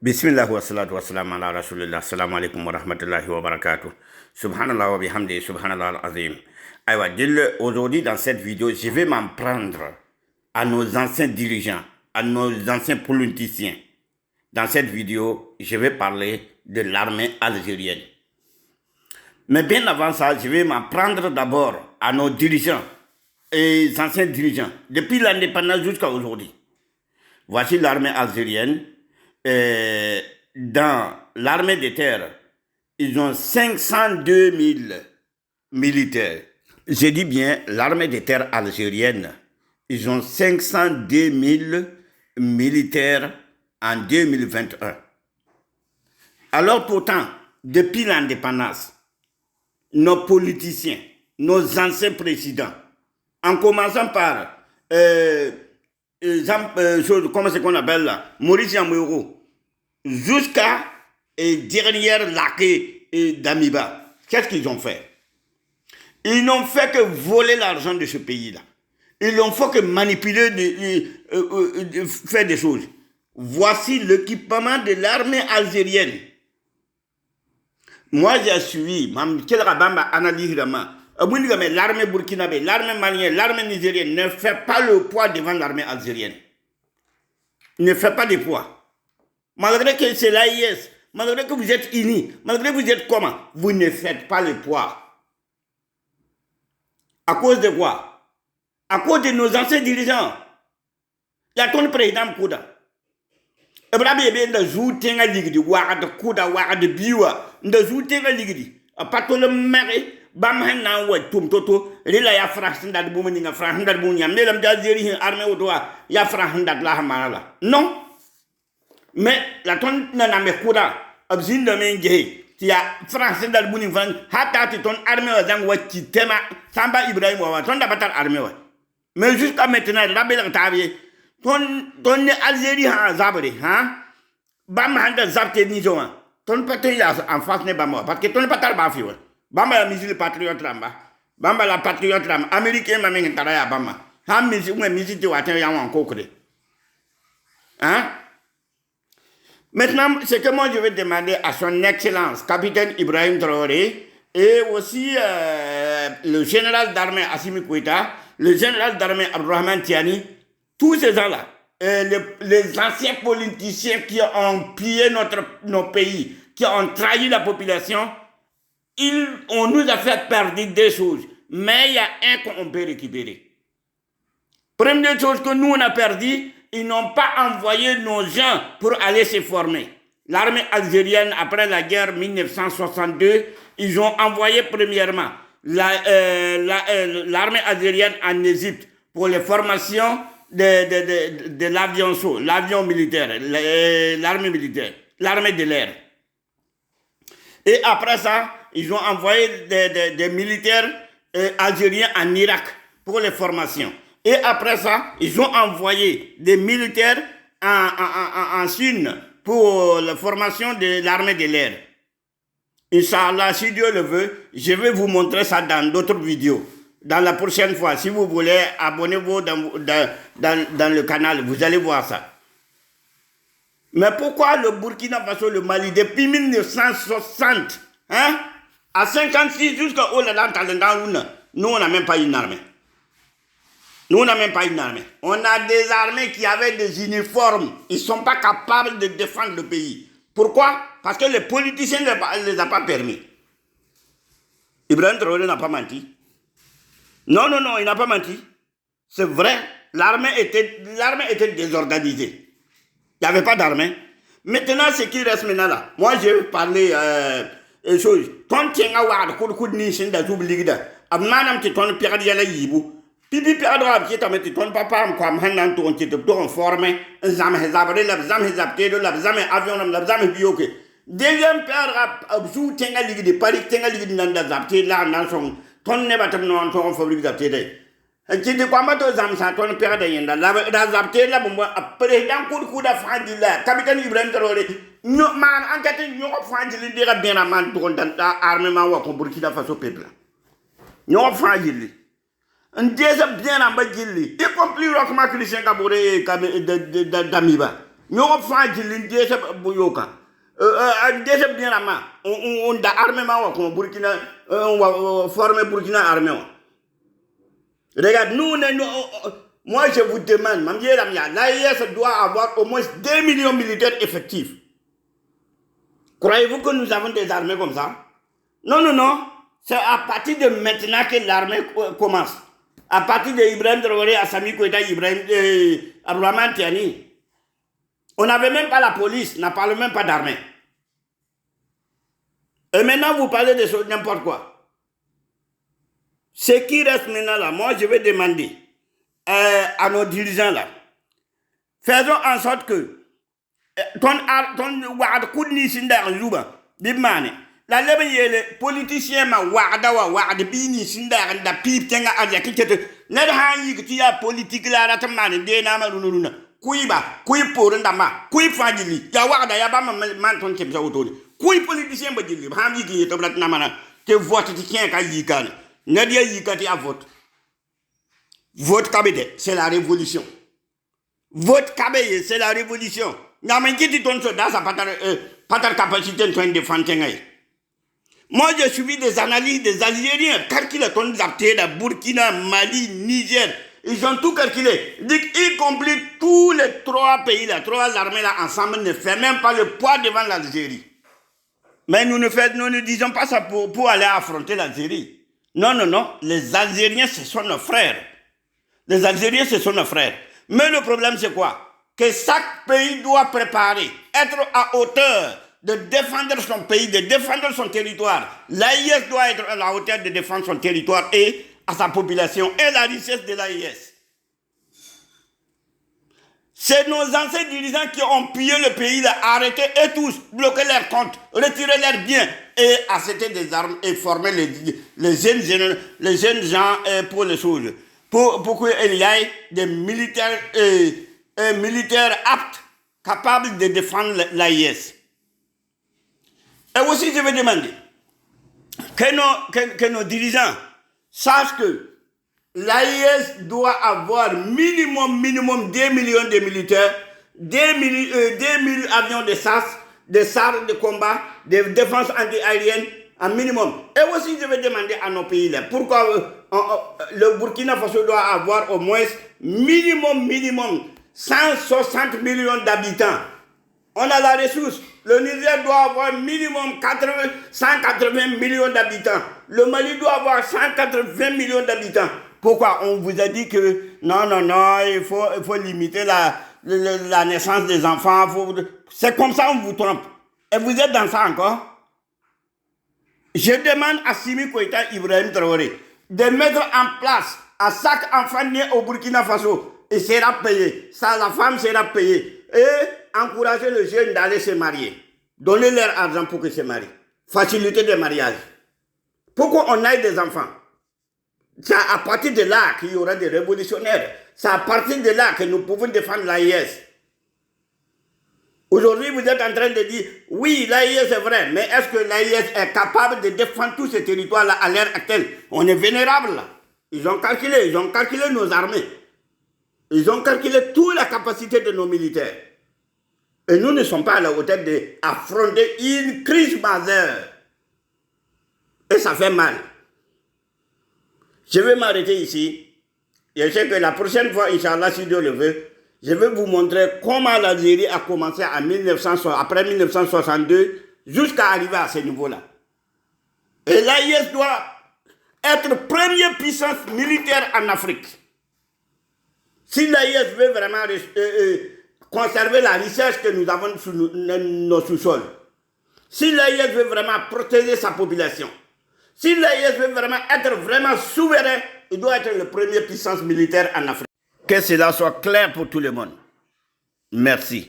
Bismillah wa salatu wa salam ala rasulillah. Assalamu alaikum wa rahmatullahi wa barakatuh. Subhanallah wa bihamdi, subhanallah al-azim. Aujourd'hui, dans cette vidéo, je vais m'en prendre à nos anciens dirigeants, à nos anciens politiciens. Dans cette vidéo, je vais parler de l'armée algérienne. Mais bien avant ça, je vais m'en prendre d'abord à nos dirigeants et anciens dirigeants, depuis l'indépendance jusqu'à aujourd'hui. Voici l'armée algérienne. Dans l'armée des terres, ils ont 502 000 militaires. Je dis bien l'armée des terres algérienne. Ils ont 502 000 militaires en 2021. Alors pourtant, depuis l'indépendance, nos politiciens, nos anciens présidents, en commençant par comment c'est qu'on appelle là, Maurice Yamouro, jusqu'à derrière Laké et Damiba, qu'est-ce qu'ils ont fait? Ils n'ont fait que voler l'argent de ce pays-là. Ils n'ont fait que manipuler, faire des choses. Voici l'équipement de l'armée algérienne. Moi, j'ai suivi, quel rabbin analyse l'armée burkinabé, l'armée malienne, l'armée nigérienne ne fait pas le poids devant l'armée algérienne. Ne fait pas de poids. Malgré que c'est l'AIS, malgré que vous êtes unis, malgré que vous êtes comment, vous ne faites pas le poids. À cause de quoi? À cause de nos anciens dirigeants. Il y a ton président Kouda. Ibrahim Ebenda Zoutenga Ligdi, Wad Kouda, Wad Biwa, de Zoutenga Ligdi. A patole mari, Bamhan na wa tum toto, Rila ya fraction dat booming, a fraction dat booming, Melam d'Algérie, armée au doigt, ya fraction dat la hamala. Non. Mais la tonne n'a me Kouda, Abzin de Mengue, qui a fraction dat booming, Hatat ton armée aux Angwati Tema, Samba Ibrahim ou ton d'abattre armée. Mais jusqu'à maintenant, la belle tavier, ton Algérie a zabré, hein? Bamhan de Zapte Nizoan. Ton patrie en face n'est pas moi, parce que ton patal bafi. Bamba la musique patriote lamba. Bamba la patriote lamba. Américain m'a mis un travail à Bamba. Ham musique ou musique de water y'a en coquille. Hein? Maintenant, ce que moi je vais demander à son excellence, capitaine Ibrahim Traoré, et aussi le général d'armée Assimi Kouita, le général d'armée Abdourahmane Tiani, tous ces gens-là, les anciens politiciens qui ont pillé nos pays, qui ont trahi la population, on nous a fait perdre des choses. Mais il y a un qu'on peut récupérer. Première chose que nous on a perdu, ils n'ont pas envoyé nos gens pour aller se former. L'armée algérienne, après la guerre 1962, ils ont envoyé premièrement l'armée algérienne en Égypte pour les formations de l'avion chaud, l'avion militaire, l'armée militaire, l'armée de l'air. Et après ça, ils ont envoyé des militaires algériens en Irak pour les formations. Et après ça, ils ont envoyé des militaires en Chine pour la formation de l'armée de l'air. Inch'Allah, si Dieu le veut, je vais vous montrer ça dans d'autres vidéos. Dans la prochaine fois, si vous voulez, abonnez-vous dans le canal, vous allez voir ça. Mais pourquoi le Burkina Faso, le Mali, depuis 1960, hein, à 56 jusqu'à nous, on n'a même pas une armée. Nous, on n'a même pas une armée. On a des armées qui avaient des uniformes. Ils ne sont pas capables de défendre le pays. Pourquoi? Parce que les politiciens ne les ont pas permis. Ibrahim Traoré n'a pas menti. Non, il n'a pas menti. C'est vrai, l'armée était désorganisée. Il n'y avait pas d'armée. Maintenant, ce qui reste maintenant là, moi je vais parler des choses. Ton tient à voir, coup de nishin da zub ligda. Abmanam te ton pire yala yibu. Pipi pire droit, qui t'a mis ton papa, comme Hanan, ton qui te doit former, zam hezabre, la zam hezapte, la zam avion, la zam bioke. Deuxième père, absou tient à ligde, Paris tient à ligde dans la zapte, là, dans son. Ton ne va te non ton fabrique d'apté. Qui te combat aux âmes sans ton père de yenda. La zapté là, bon, après d'un coup de fandi là, capitaine Ibrahim Traoré. Non, man, enquête, nous fandi le dira bien à man pour armement ou pour Burkina Faso peuple. Nous fandi. Un deuxième bien en bas, y compris Rockma Christian Kabore et Damiba. Nous faisons l'indécent bouyoka. Déjà bien la main. On a armement au Burkina, on va former Burkina armée. Regarde, moi je vous demande, l'AIS doit avoir au moins 2 millions de militaires effectifs. Croyez-vous que nous avons des armées comme ça? Non, non, non. C'est à partir de maintenant que l'armée commence. À partir d'Ibrahim Traoré, Assimi Goïta, Abdourahmane Tiani. On n'avait même pas la police, on ne parle même pas d'armée. Et maintenant, vous parlez de n'importe quoi. Ce qui reste maintenant là, moi je vais demander à nos dirigeants là, faisons en sorte que ton wad kudni sinda zuba bimane la lebe yele politicien ma wad bini sinda da pip tenga aja kikete ned han yigti ya politique la ratamane de na ma nununa kuy por ndama kuy fajili ya wada ya ba man ton kebza wotoni kuy politicien ba jili han yigi to blat namana te vote ti tien ka yikane ned ya yikati a vote kabede c'est la révolution. Vote kabeye c'est la révolution. N'amène ton soldat, ça pas ta capacité de défendre. Moi, j'ai suivi des analyses des Algériens, calculé ton zapté de Burkina, Mali, Niger. Ils ont tout calculé. Y compris tous les 3 pays, les 3 armées là ensemble ne fait même pas le poids devant l'Algérie. Mais nous ne disons pas ça pour aller affronter l'Algérie. Non, non, non. Les Algériens, ce sont nos frères. Les Algériens, ce sont nos frères. Mais le problème, c'est quoi? Que chaque pays doit préparer, être à hauteur de défendre son pays, de défendre son territoire. L'AIS doit être à la hauteur de défendre son territoire et à sa population et la richesse de l'AIS. C'est nos anciens dirigeants qui ont pillé le pays, arrêté et tous, bloqué leurs comptes, retiré leurs biens et acheté des armes et formé les jeunes gens pour les choses. Pour qu'il y ait des militaires aptes, capables de défendre l'AIS. Et aussi, je vais demander que nos dirigeants sachent que l'AIS doit avoir minimum 2 millions de militaires, 2 000 avions de chasse, des chars de combat, des défenses anti-aériennes, un minimum. Et aussi, je vais demander à nos pays là, pourquoi le Burkina Faso doit avoir au moins minimum 160 millions d'habitants. On a la ressource. Le Niger doit avoir minimum 180 millions d'habitants. Le Mali doit avoir 180 millions d'habitants. Pourquoi? On vous a dit que non, il faut limiter la naissance des enfants. C'est comme ça on vous trompe. Et vous êtes dans ça encore? Je demande à Assimi Goïta, Ibrahim Traoré, de mettre en place à chaque enfant né au Burkina Faso, il sera payé. Ça, la femme sera payée. Et encourager les jeunes d'aller se marier. Donner leur argent pour qu'ils se marient. Faciliter le mariage. Pourquoi on aille des enfants? C'est à partir de là qu'il y aura des révolutionnaires. C'est à partir de là que nous pouvons défendre l'AIS. Aujourd'hui, vous êtes en train de dire, oui, l'AIS est vrai, mais est-ce que l'AIS est capable de défendre tous ces territoires-là à l'heure actuelle? On est vénérable là. Ils ont calculé nos armées. Ils ont calculé toute la capacité de nos militaires. Et nous ne sommes pas à la hauteur d'affronter une crise majeure. Et ça fait mal. Je vais m'arrêter ici. Je sais que la prochaine fois, Inch'Allah, si Dieu le veut, je vais vous montrer comment l'Algérie a commencé après 1962 jusqu'à arriver à ce niveau-là. Et l'AIS doit être première puissance militaire en Afrique. Si l'AIS veut vraiment conserver la richesse que nous avons sous nos sous-sols, si l'AIS veut vraiment protéger sa population, si l'AIS veut vraiment être vraiment souverain, il doit être la première puissance militaire en Afrique. Que cela soit clair pour tout le monde. Merci.